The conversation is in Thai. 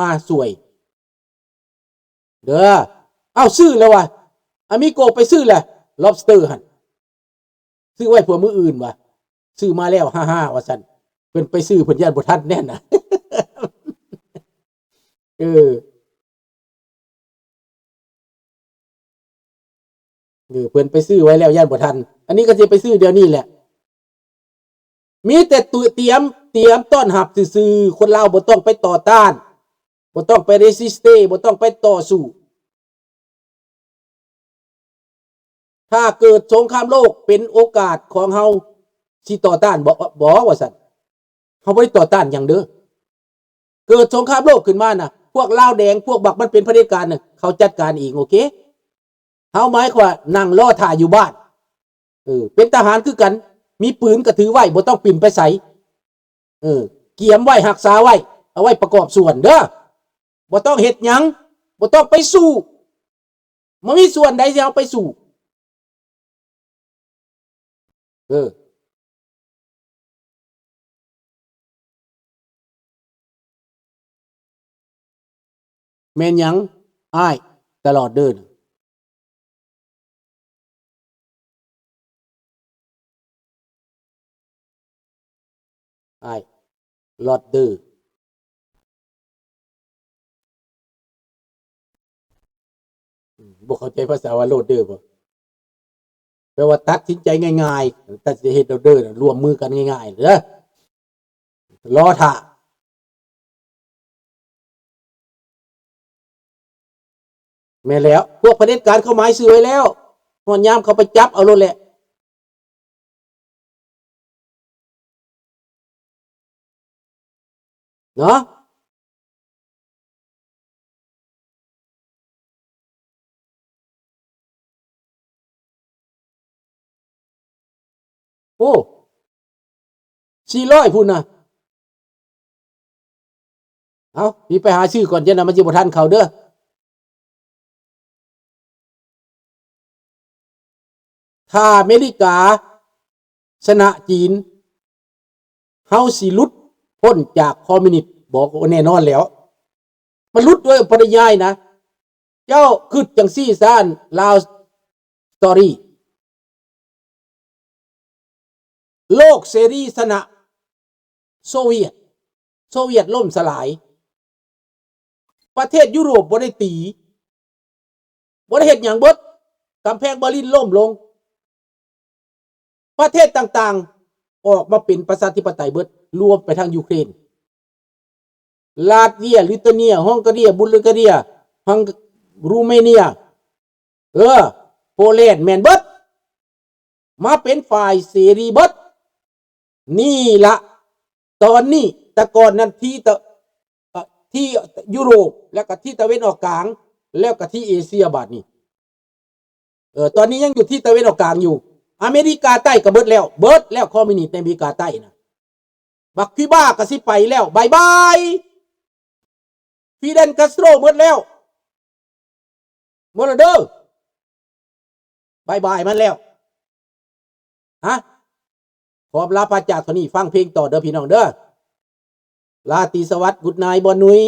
มาสวยเด้อเอาซื้อแล้ววะอามิโกไปซื้อแหละ lobster หันซื้อไว้เพื่อมื้ออื่นวะซื้อมาแล้ว55ว่าซั่นเพิ่นไปซื้อเพิ่นย่านบ่ทันแน่นน่ะเออเพิ่นไปซื้อไว้แล้วย่านบ่ทันอันนี้ก็สิไปซื้อเดี๋ยวนี้แหละมีแต่เตรียมต้อนรับซื่อๆคนลาวบ่ต้องไปต่อต้านบ่ต้องไปเรสิสเตบ่ต้องไปต่อสู้ถ้าเกิดสงครามโลกเป็นโอกาสของเฮาสิต่อต้านบ่ว่าซั่นเฮาบ่ได้ต่อต้านหยังเด้อเกิดสงครามโลกขึ้นมาน่ะพวกลาวแดงพวกบักมันเป็นเผด็จการน่ะเขาจัดการเองโอเคเฮาหมายความว่านั่งรอท่าอยู่บ้านเป็นทหารคือกันมีปืนก็ถือไว้บ่ต้องปิ่นไปใส่เกียมไว้รักษาไว้เอาไว้ประกอบส่วนเด้อบ่ต้องเฮ็ดหยังบ่ต้องไปสู้บ่มีส่วนใดสิเอาไปสู้แม่นหยังอ้ายตลอดเด้ออ้ายลอดเด้อบ่เข้าใจภาษาว่าโลดเด้อบ่แปลว่าตัดสินใจง่ายๆตัดสิเฮ็ดเด้อรวมมือกันง่ายๆเด้อรอท่าแม่นแล้วพวกเผด็จการเขาหมายซื้อไว้แล้วฮอดยามเขาไปจับเอาโลดแหละเนาะโอ้400พุ่นน่ะเอาพี่ไปหาซื้อก่อนจะนำมันสิบ่ทันเขาเด้อถ้าอเมริกาชนะจีนเฮาสิหลุดพ้นจากคอมมิวนิสต์บอกว่าแน่นอนแล้วมันหลุดด้วยปริยายนะเจ้าคิดจังซี่ซ่านลาวสตอรี่โลกเสรีชนะโซเวียตล่มสลายประเทศยุโรปบ่ได้ตีบ่ได้เฮ็ดหยังเบิดกำแพงเบอร์ลินล่มลงประเทศต่างๆออกมาเป็นประชาธิปไตยเบิดรวมไปทางยูเครนลาตเวียลิทัวเนียฮังการีบุลแกเรียฮังรูเมเนียโปแลนด์แม่นเบิดมาเป็นฝ่ายเสรีเบิดนี่ละตอนนี้แต่ก่อนนั้นที่ยุโรปแล้วก็ที่ตะวันออกกลางแล้วก็ที่เอเชียบัดนี้ตอนนี้ยังอยู่ที่ตะวันออกกลางอยู่อเมริกาใต้ก็เบิดแล้วคอมมิวนิสต์ในอเมริกาใต้นะบักคิบ้าก็สิไปแล้วบายบายฟิเดลคาสโตรหมดแล้วหมดแล้วเด้อบายบายมันแล้วฮะขอบลาพระจากเท่านี้ฟังเพลงต่อเด้อพี่น้องเด้อลาตีสวัสดิ์กุดนายบอนุย